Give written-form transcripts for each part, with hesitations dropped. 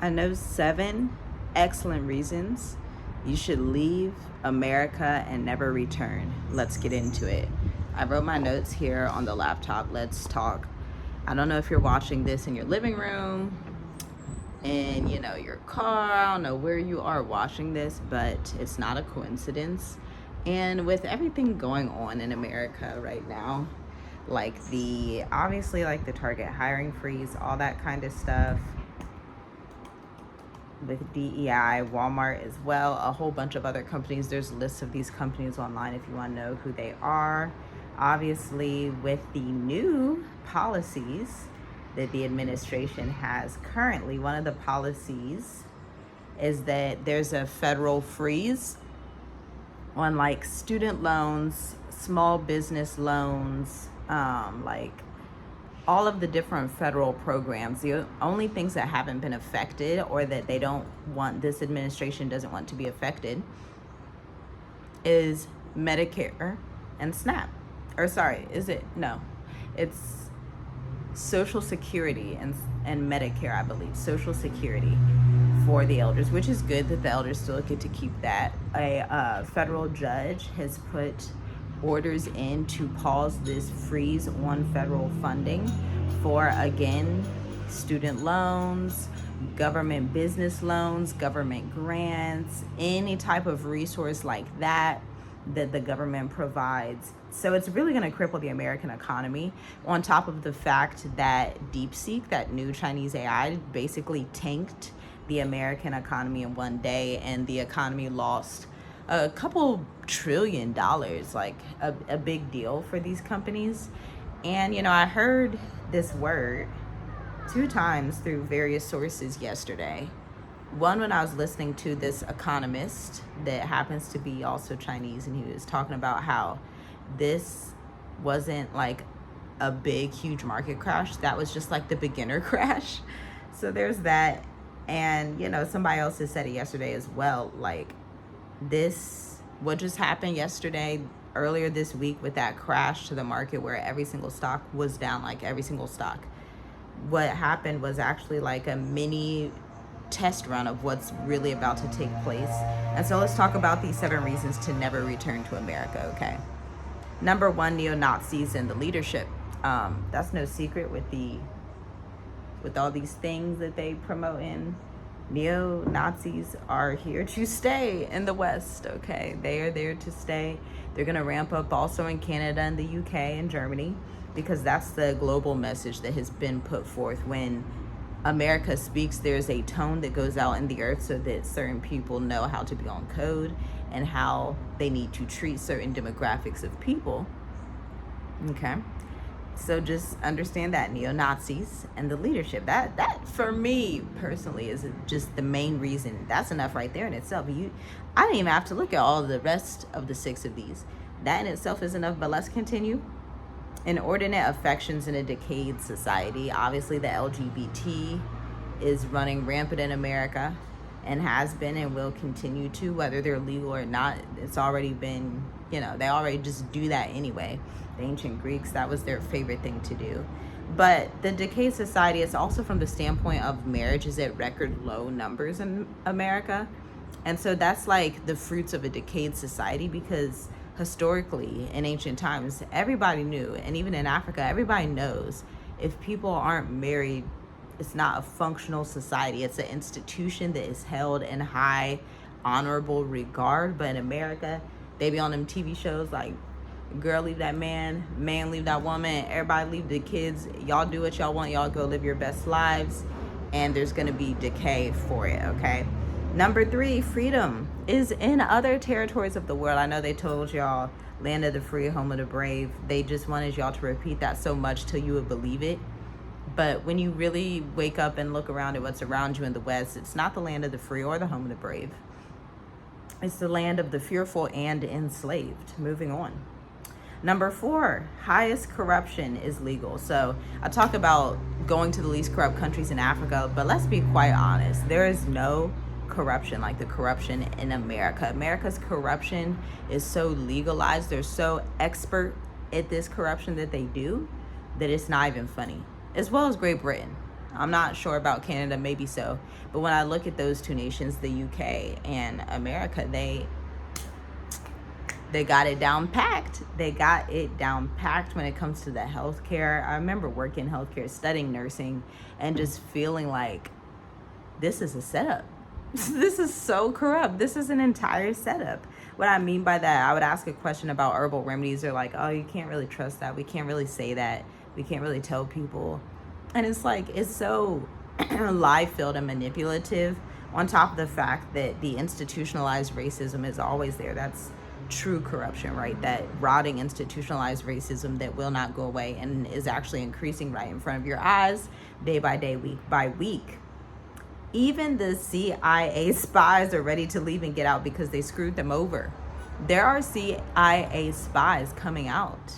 I know 7 excellent reasons you should leave America and never return. Let's get into it. I wrote my notes here on the laptop. Let's talk. I don't know if you're watching this in your living room, in your car. I don't know where you are watching this, but it's not a coincidence. And with everything going on in America right now, like the Target hiring freeze, all that kind of stuff, with DEI, Walmart as well, a whole bunch of other companies. There's lists of these companies online if you want to know who they are. Obviously, with the new policies that the administration has currently, one of the policies is that there's a federal freeze on like student loans, small business loans, like all of the different federal programs. The only things that haven't been affected, or that this administration doesn't want to be affected, is Medicare and SNAP. Or sorry, it's Social Security and Medicare, I believe. Social Security for the elders, which is good that the elders still get to keep that. A federal judge has put orders in to pause this freeze on federal funding for, again, student loans, government business loans, government grants, any type of resource like that the government provides. So it's really going to cripple the American economy, on top of the fact that DeepSeek, that new Chinese AI, basically tanked the American economy in one day, and the economy lost a couple $1 trillion, like a big deal for these companies. And I heard this word 2 times through various sources yesterday. One, when I was listening to this economist that happens to be also Chinese, and he was talking about how this wasn't like a big huge market crash, that was just like the beginner crash. So there's that. And somebody else has said it yesterday as well, like what just happened yesterday, earlier this week, with that crash to the market where every single stock was down, like every single stock. What happened was actually like a mini test run of what's really about to take place. And so let's talk about these 7 reasons to never return to America, okay? Number 1, neo-Nazis and the leadership. That's no secret with all these things that they promote in. Neo-Nazis are here to stay in the West, okay? They are there to stay. They're going to ramp up also in Canada and the UK and Germany, because that's the global message that has been put forth. When America speaks, there's a tone that goes out in the earth so that certain people know how to be on code and how they need to treat certain demographics of people, okay? So just understand that, neo-Nazis and the leadership. That for me personally is just the main reason. That's enough right there in itself. I didn't even have to look at all the rest of the 6 of these. That in itself is enough, but let's continue. Inordinate affections in a decayed society. Obviously, the LGBT is running rampant in America, and has been and will continue to, whether they're legal or not. It's already been, they already just do that anyway. The ancient Greeks, that was their favorite thing to do. But the Decay Society is also from the standpoint of marriage is at record low numbers in America. And so that's like the fruits of a decayed society, because historically in ancient times, everybody knew, and even in Africa, everybody knows, if people aren't married, it's not a functional society. It's an institution that is held in high honorable regard. But in America, they be on them TV shows like, girl leave that man, man leave that woman, everybody leave the kids, y'all do what y'all want, y'all go live your best lives, and there's gonna be decay for it, okay? Number 3, freedom is in other territories of the world. I know they told y'all land of the free, home of the brave. They just wanted y'all to repeat that so much till you would believe it. But when you really wake up and look around at what's around you in the West, it's not the land of the free or the home of the brave. It's the land of the fearful and enslaved. Moving on. Number 4, highest corruption is legal. So I talk about going to the least corrupt countries in Africa, but let's be quite honest. There is no corruption like the corruption in America. America's corruption is so legalized. They're so expert at this corruption that they do that it's not even funny. As well as Great Britain. I'm not sure about Canada, maybe so. But when I look at those two nations, the UK and America, they got it down packed. They got it down packed when it comes to the healthcare. I remember working healthcare, studying nursing, and just feeling like this is a setup. This is so corrupt. This is an entire setup. What I mean by that, I would ask a question about herbal remedies. They're like, oh, you can't really trust that. We can't really say that. We can't really tell people. And it's like, it's so lie-filled and manipulative, on top of the fact that the institutionalized racism is always there. That's true corruption, right? That rotting institutionalized racism that will not go away and is actually increasing right in front of your eyes, day by day, week by week. Even the CIA spies are ready to leave and get out because they screwed them over. There are CIA spies coming out.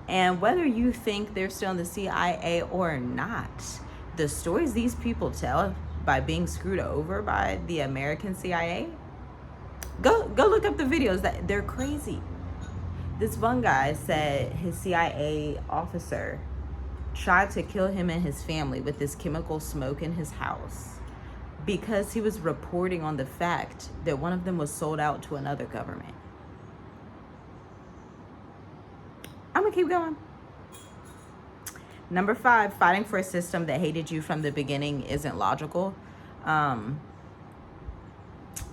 And whether you think they're still in the CIA or not, the stories these people tell by being screwed over by the American CIA, go look up the videos. That they're crazy. This one guy said his CIA officer tried to kill him and his family with this chemical smoke in his house because he was reporting on the fact that one of them was sold out to another government. I'm gonna keep going. Number 5, fighting for a system that hated you from the beginning isn't logical.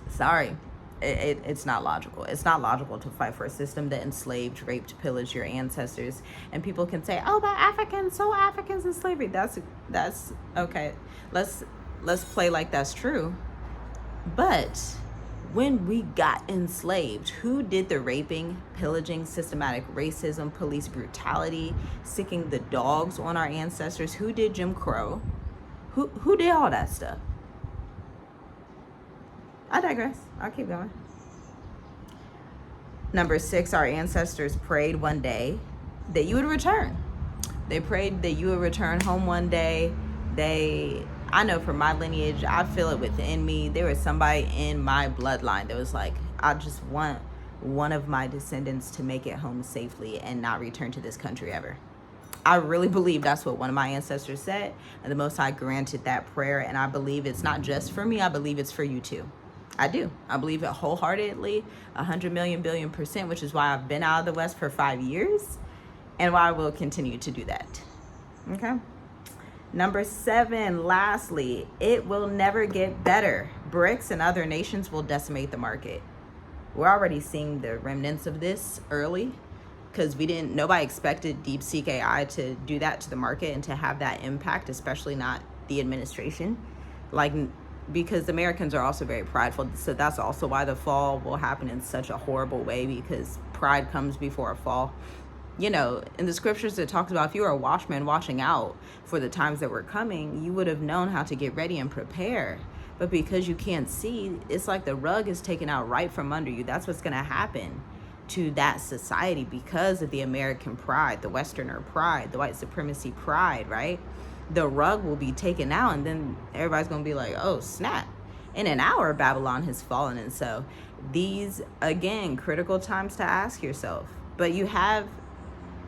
Sorry, it's not logical. It's not logical to fight for a system that enslaved, raped, pillaged your ancestors. And people can say, oh, but Africans in slavery. That's okay. Let's play like that's true. But when we got enslaved, who did the raping, pillaging, systematic racism, police brutality, sicking the dogs on our ancestors? Who did Jim Crow? Who did all that stuff? I digress. I'll keep going. Number 6, our ancestors prayed one day that you would return. They prayed that you would return home one day. I know from my lineage, I feel it within me. There was somebody in my bloodline that was like, I just want one of my descendants to make it home safely and not return to this country ever. I really believe that's what one of my ancestors said, and the Most High granted that prayer. And I believe it's not just for me. I believe it's for you too. I do. I believe it wholeheartedly, 100 million billion %, which is why I've been out of the West for 5 years and why I will continue to do that. Okay. Number 7, lastly, it will never get better. BRICS and other nations will decimate the market. We're already seeing the remnants of this early because nobody expected DeepSeek AI to do that to the market and to have that impact, especially not the administration. Because Americans are also very prideful. So that's also why the fall will happen in such a horrible way, because pride comes before a fall. You know, in the scriptures it talks about if you were a watchman watching out for the times that were coming, you would have known how to get ready and prepare. But because you can't see, it's like the rug is taken out right from under you. That's what's going to happen to that society because of the American pride, the Westerner pride, the white supremacy pride, right? The rug will be taken out, and then everybody's going to be like, oh, snap. In an hour, Babylon has fallen. And so these, again, critical times to ask yourself. But you have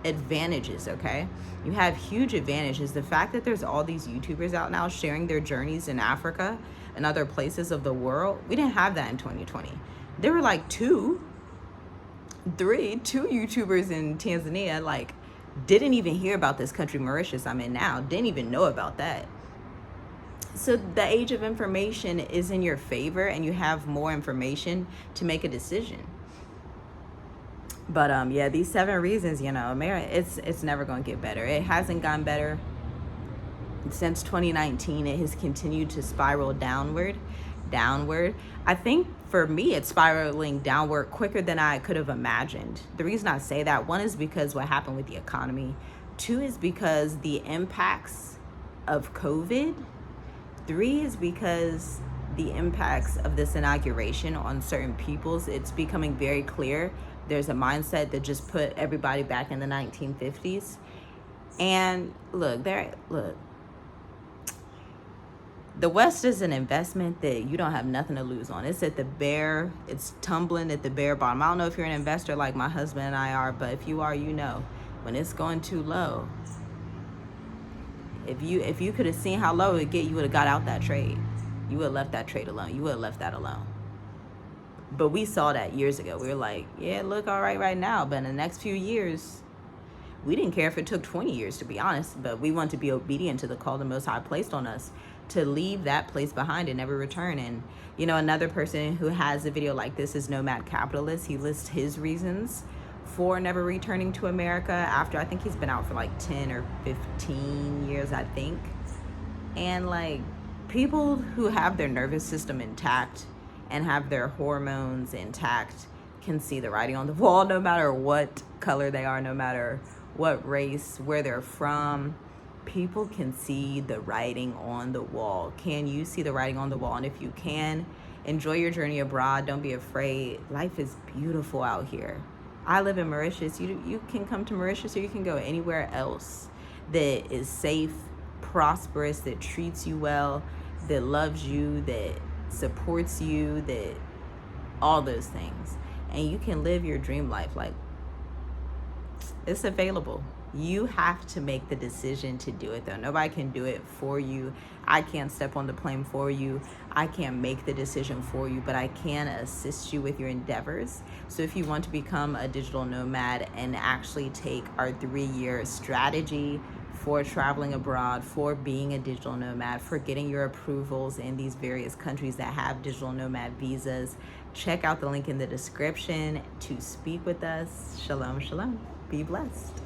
advantages, okay? You have huge advantages. The fact that there's all these YouTubers out now sharing their journeys in Africa and other places of the world, we didn't have that in 2020. There were like 2 YouTubers in Tanzania, didn't even hear about this country, Mauritius, I'm in now, didn't even know about that. So the age of information is in your favor, and you have more information to make a decision. But yeah, these 7 reasons, America, it's never going to get better. It hasn't gotten better since 2019. It has continued to spiral downward. I think for me, it's spiraling downward quicker than I could have imagined. The reason I say that, 1 is because what happened with the economy. 2 is because the impacts of COVID. 3 is because the impacts of this inauguration on certain peoples. It's becoming very clear. There's a mindset that just put everybody back in the 1950s. And look, the West is an investment that you don't have nothing to lose on. It's tumbling at the bare bottom. I don't know if you're an investor like my husband and I are, but if you are, when it's going too low, If you could have seen how low it would get, you would have got out that trade. You would have left that trade alone. You would have left that alone. But we saw that years ago. We were like, yeah, it look all right now. But in the next few years, we didn't care if it took 20 years, to be honest. But we want to be obedient to the call the Most High placed on us to leave that place behind and never return. And, you know, another person who has a video like this is Nomad Capitalist. He lists his reasons for never returning to America after, I think he's been out for like 10 or 15 years, I think. And like, people who have their nervous system intact and have their hormones intact can see the writing on the wall, no matter what color they are, no matter what race, where they're from. People can see the writing on the wall. Can you see the writing on the wall? And if you can, enjoy your journey abroad. Don't be afraid. Life is beautiful out here. I live in Mauritius. You can come to Mauritius, or you can go anywhere else that is safe, prosperous, that treats you well, that loves you, that supports you, that all those things. And you can live your dream life. Like, it's available. You have to make the decision to do it, though. Nobody can do it for you. I can't step on the plane for you. I can't make the decision for you, but I can assist you with your endeavors. So if you want to become a digital nomad and actually take our 3-year strategy for traveling abroad, for being a digital nomad, for getting your approvals in these various countries that have digital nomad visas, check out the link in the description to speak with us. Shalom, shalom. Be blessed.